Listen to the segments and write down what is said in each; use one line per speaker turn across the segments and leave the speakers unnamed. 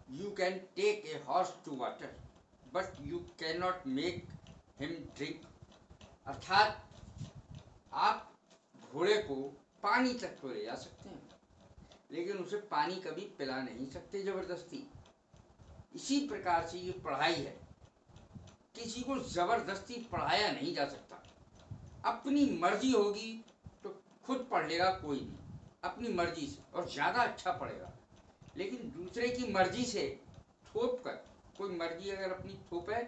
You can take a horse to water, but you cannot make him drink. अर्थात आप घोड़े को पानी तक तो ले जा सकते हैं, लेकिन उसे पानी कभी पिला नहीं सकते जबरदस्ती। इसी प्रकार से ये पढ़ाई है, किसी को जबरदस्ती पढ़ाया नहीं जा सकता। अपनी मर्जी होगी तो खुद पढ़ लेगा कोई भी, अपनी मर्जी से, और ज़्यादा अच्छा पढ़ेगा। लेकिन दूसरे की मर्जी से थोप कर, कोई मर्जी अगर अपनी थोपे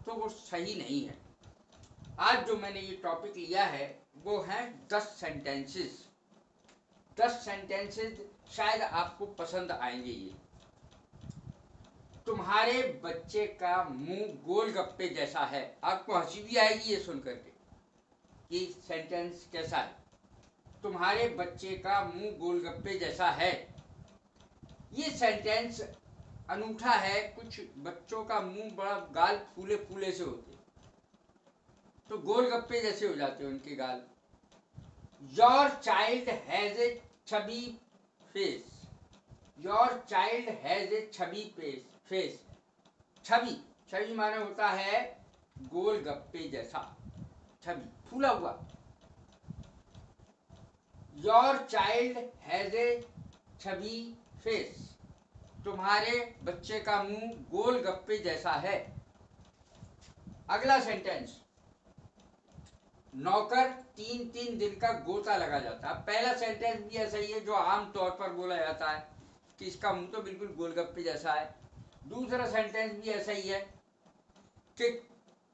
तो वो सही नहीं है। आज जो मैंने ये टॉपिक लिया है वो है 10 सेंटेंसेस। 10 सेंटेंसेस शायद आपको पसंद आएंगे। ये तुम्हारे बच्चे का मुंह गोलगप्पे जैसा है। आपको हंसी भी आएगी ये सुन करके कि सेंटेंस कैसा है। तुम्हारे बच्चे का मुंह गोलगप्पे जैसा है। ये सेंटेंस अनूठा है। कुछ बच्चों का मुंह बड़ा, गाल फूले फूले से होते, तो गोलगप्पे जैसे हो जाते हैं उनके गाल। Your child has a chubby face. Your child has a chubby face. छवि, छवि माने होता है गोलगप्पे जैसा, छवि फूला हुआ। Your child has a chubby face. तुम्हारे बच्चे का मुंह गोलगप्पे जैसा है। अगला सेंटेंस, नौकर 3-3 दिन का गोता लगा जाता है। पहला सेंटेंस भी ऐसा ही है जो आम तौर पर बोला जाता है कि इसका मुंह तो बिल्कुल गोलगप्पे जैसा है। दूसरा सेंटेंस भी ऐसा ही है कि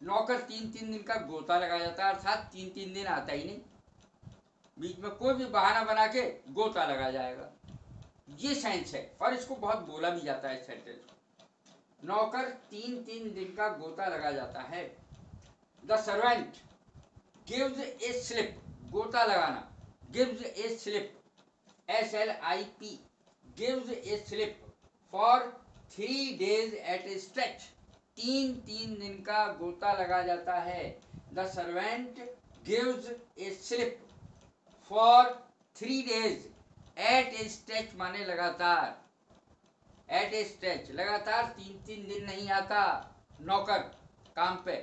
नौकर 3-3 दिन का गोता लगा जाता है, अर्थात 3-3 दिन आता ही नहीं, बीच में कोई भी बहाना बना के गोता लगा जाएगा। ये सेंस है और इसको बहुत बोला भी जाता है। सेंटेंस, नौकर 3-3 दिन का गोता लगा जाता है। The servant gives a slip, गोता लगाना, gives a slip, SLIP, gives a slip for 3 days at a stretch. 3-3 दिन का गोता लगा जाता है। The servant gives a slip for 3 days at a stretch माने लगातार, एट ए स्ट्रेच, लगातार 3-3 दिन नहीं आता नौकर काम पे,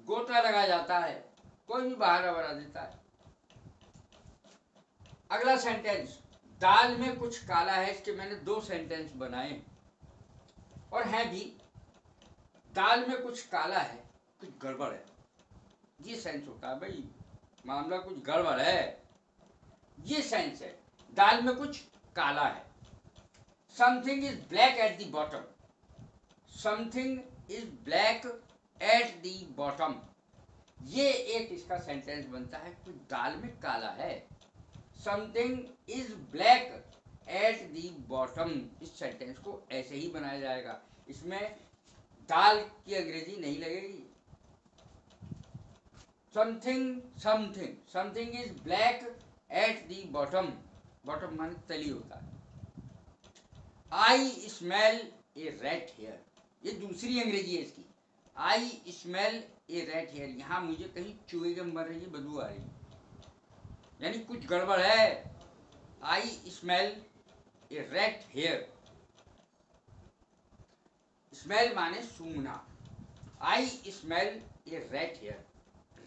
गोता लगा जाता है, कोई भी बहाना बना देता है। अगला सेंटेंस, दाल में कुछ काला है। इसके मैंने 2 सेंटेंस बनाए और हैं भी। दाल में कुछ काला है, कुछ गड़बड़ है, ये सेंस होता है भाई, मामला कुछ गड़बड़ है, ये सेंस है। दाल में कुछ काला है। Something is black at the bottom. Something is black at the bottom, ये एक इसका सेंटेंस बनता है। कुछ दाल में काला है। Something is black at the bottom, इस सेंटेंस को ऐसे ही बनाया जाएगा, इसमें दाल की अंग्रेजी नहीं लगेगी। Something something, something is black at the bottom, bottom माने तली होता है। I smell a red hair, ये दूसरी अंग्रेजी है इसकी। I smell a red hair, यहाँ मुझे कहीं चूहे के मर रही बदबू आ रही, यानी कुछ गड़बड़ है। I smell a red here, smell माने सूंघना। I smell a red here,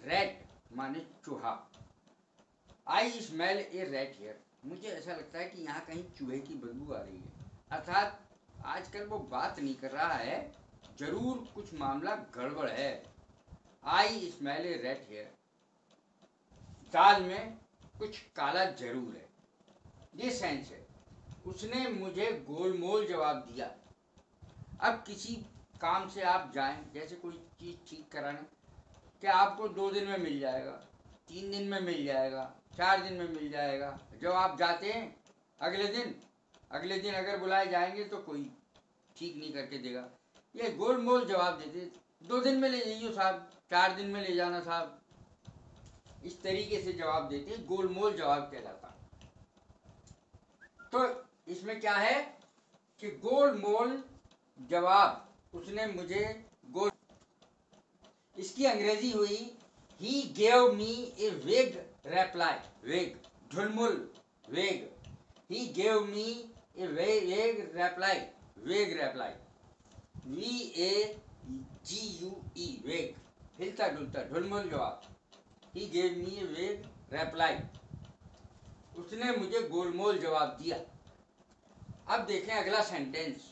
rat माने चूहा। I smell a red here, मुझे ऐसा लगता है कि यहाँ कहीं चूहे की बदबू आ रही है, अर्थात आजकल वो बात नहीं कर रहा है, जरूर कुछ मामला गड़बड़ है। I smell a red here, दाल में कुछ काला जरूर है, ये सेंस है। उसने मुझे गोलमोल जवाब दिया। अब किसी काम से आप जाएं, जैसे कोई चीज़ ठीक कराने, क्या आपको 2 दिन में मिल जाएगा, 3 दिन में मिल जाएगा, 4 दिन में मिल जाएगा। जब आप जाते हैं अगले दिन अगर बुलाए जाएंगे तो कोई ठीक नहीं करके देगा। ये गोलमोल जवाब देते, 2 दिन में ले जाइए साहब, 4 दिन में ले जाना साहब, इस तरीके से जवाब देते, गोलमोल जवाब कहलाता। तो इसमें क्या है कि गोलमोल जवाब, उसने मुझे गोल, इसकी अंग्रेजी हुई ही गेव मी ए वेग रिप्लाई, वेग ढुलमुल, वेग, ही गेव मी ए वेग रिप्लाई, वेग रिप्लाई, VAGUE वेग, हिलता डुलता ढुलमुल जवाब। ही गेव मी ए वेग रिप्लाई, उसने मुझे गोलमोल जवाब दिया। अब देखें अगला सेंटेंस।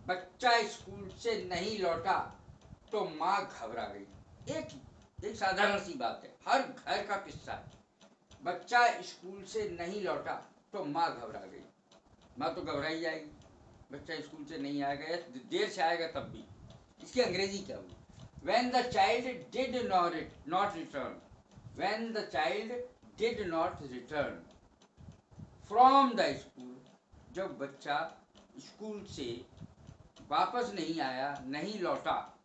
बच्चा स्कूल से नहीं लौटा तो माँ घबरा गई। एक साधारण सी बात है, हर घर का किस्सा है। बच्चा स्कूल से नहीं लौटा तो माँ घबरा गई। माँ तो घबराई जाएगी, बच्चा स्कूल से नहीं आएगा या देर से आएगा तब भी। इसकी अंग्रेजी क्या हुई? When the child did not return, when the child did not return from the school, जब बच्चा स्कूल से वापस नहीं आया, नहीं लौटा,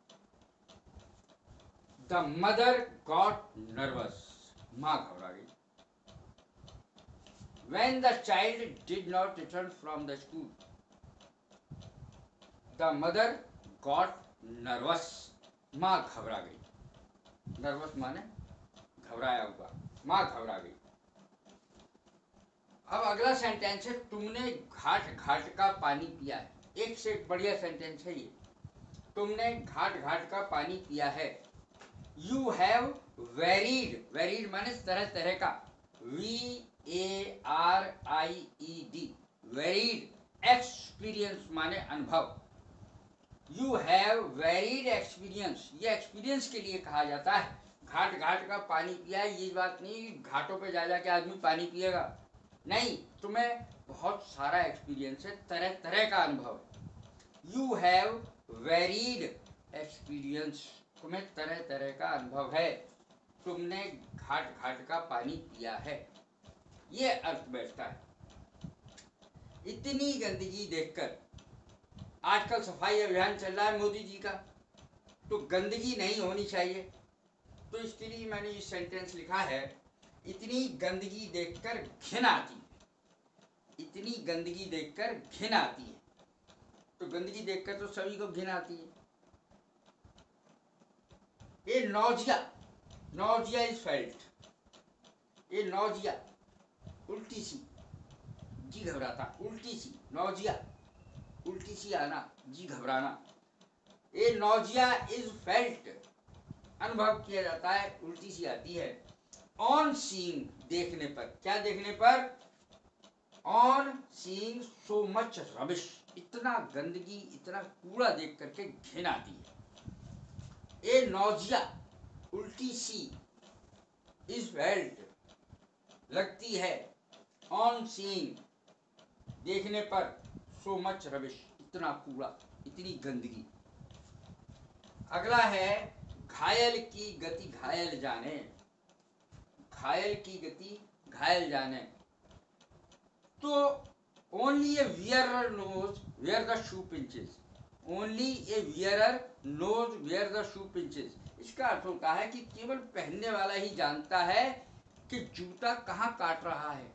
the mother got nervous, माँ घबरा गई। When the child did not return from the school, the mother got nervous, माँ घबरा गई। नर्वस माने घबराया हुआ, माँ घबरा गई। अब अगला सेंटेंस है, तुमने घाट घाट का पानी पिया है। एक से एक बढ़िया सेंटेंस है ये। तुमने घाट घाट का पानी पिया है। यू हैव वेरीड, वेरीड माने तरह तरह का, VARIED, वेरीड एक्सपीरियंस माने अनुभव। यू हैव वेरीड एक्सपीरियंस, ये एक्सपीरियंस के लिए कहा जाता है। घाट घाट का पानी पिया है, ये बात नहीं घाटों पे जा जाके आदमी पानी पिएगा, नहीं, तुम्हें बहुत सारा एक्सपीरियंस है, तरह तरह का अनुभव है। यू हैव वेरीड एक्सपीरियंस, तुम्हें तरह तरह का अनुभव है, तुमने घाट घाट का पानी पिया है, ये अर्थ बैठता है। इतनी गंदगी देखकर, आजकल सफाई अभियान चल रहा है मोदी जी का, तो गंदगी नहीं होनी चाहिए, तो इसके लिए मैंने ये सेंटेंस लिखा है, इतनी गंदगी देखकर घिन आती है। इतनी गंदगी देखकर घिन आती है, तो गंदगी देखकर तो सभी को घिन आती है। ये नौजिया, नौजिया इज फेल्ट, ये नौजिया उल्टी सी, जी घबराता, उल्टी सी नौजिया, उल्टी सी आना, जी घबराना। ये नौजिया इज फेल्ट, अनुभव किया जाता है, उल्टी सी आती है। ऑन सीइंग, देखने पर, क्या देखने पर? On seeing so much rubbish, इतना गंदगी, इतना कूड़ा देख करके घिन आती है। ए नौजिया, उल्टी सी, इज फेल्ट, लगती है, ऑन सीइंग, देखने पर, सो मच रबिश, इतना कूड़ा, इतनी गंदगी। अगला है, घायल की गति घायल जाने। घायल की गति घायल जाने, तो only a wearer knows where the shoe pinches, only a wearer knows where the shoe pinches. इसका अर्थ होता है कि केवल पहनने वाला ही जानता है कि जूता कहाँ काट रहा है।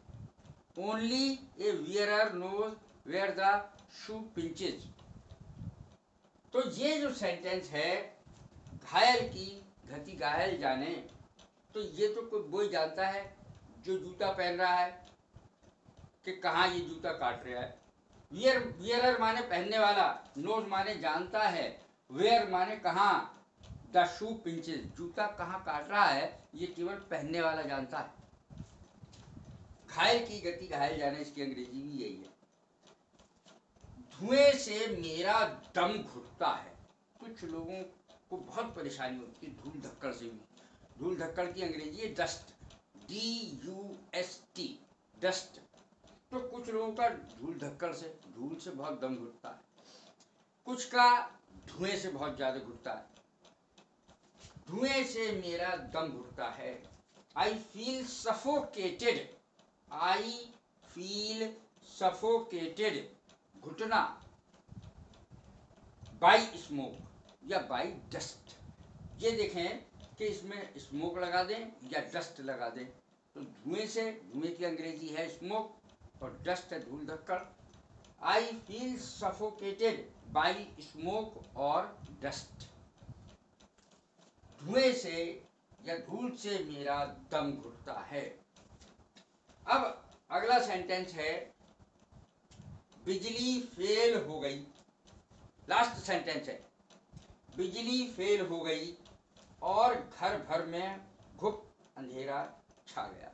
Only a wearer knows where the shoe pinches. तो ये जो सेंटेंस है, घायल की गति घायल जाने, तो ये तो कोई वही जानता है जो जूता पहन रहा है कि कहाँ ये जूता काट रहा है। वियरर माने पहनने वाला, नोज माने जानता है, वेयर माने कहाँ, द शू पिंचेस, जूता कहाँ काट रहा है ये केवल पहनने वाला जानता है। घायल की गति घायल जाने, इसकी अंग्रेजी भी यही है। धुएं से मेरा दम घुटता है। कुछ लोगों को बहुत परेशानी होती है धूल धक्कड़ से भी। धूल धक्कड़ की अंग्रेजी है डस्ट, DUST, डस्ट। तो कुछ लोगों का धूल धक्कड़ से, धूल से बहुत दम घुटता है, कुछ का धुएं से बहुत ज्यादा घुटता है। धुएं से मेरा दम घुटता है। आई फील सफोकेटेड, आई फील सफोकेटेड, घुटना, बाई स्मोक या बाई डस्ट। ये देखें कि इसमें स्मोक लगा दें या डस्ट लगा दें, तो धुएं से, धुएं की अंग्रेजी है स्मोक और डस्ट है धूल धक्कड़। I feel suffocated by smoke और डस्ट, धुएं से या धूल से मेरा दम घुटता है। अब अगला सेंटेंस है, बिजली फेल हो गई, लास्ट सेंटेंस है, बिजली फेल हो गई और घर भर में घुप अंधेरा छा गया।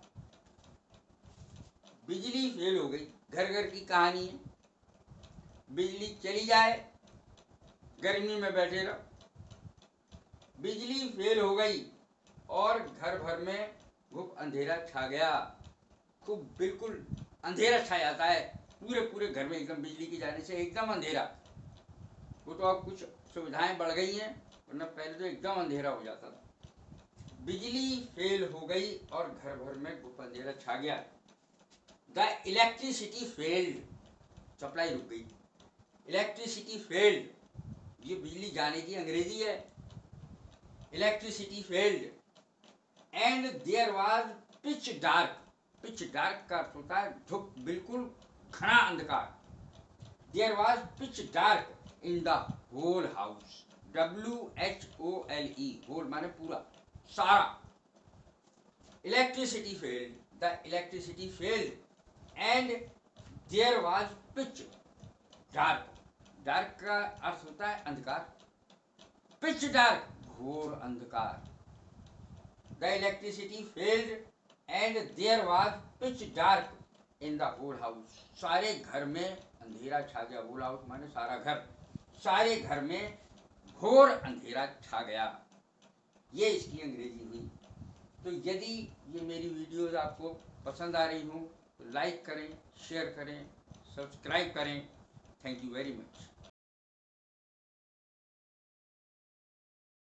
बिजली फेल हो गई, घर घर की कहानी है। बिजली चली जाए, गर्मी में बैठे रहो। बिजली फेल हो गई और घर भर में घुप अंधेरा छा गया। खूब बिल्कुल अंधेरा छा जाता है पूरे पूरे घर में, एकदम बिजली की जाने से एकदम अंधेरा। वो तो अब कुछ सुविधाएं बढ़ गई हैं, वरना पहले तो एकदम अंधेरा हो जाता था। बिजली फेल हो गई और घर भर में घुप अंधेरा छा गया। द इलेक्ट्रिसिटी फेल्ड, सप्लाई रुक गई। इलेक्ट्रिसिटी फेल्ड, ये बिजली जाने की अंग्रेजी है। Electricity failed and there was pitch dark. Pitch dark का अर्थ होता है धुप, बिल्कुल घना अंधकार। There was pitch dark in the whole house. WHOLE, whole माने पूरा, सारा। Electricity failed, the electricity failed and there was pitch dark. Dark का अर्थ होता है अंधकार। पिच डार्क, घोर अंधकार। The electricity failed and there was pitch dark in the whole house. सारे घर में अंधेरा छा गया। होल हाउस माने सारा घर। सारे घर में घोर अंधेरा छा गया। ये इसकी अंग्रेजी हुई। तो यदि ये मेरी वीडियोस आपको पसंद आ रही हो तो लाइक करें, शेयर करें, सब्सक्राइब करें। Thank you very much.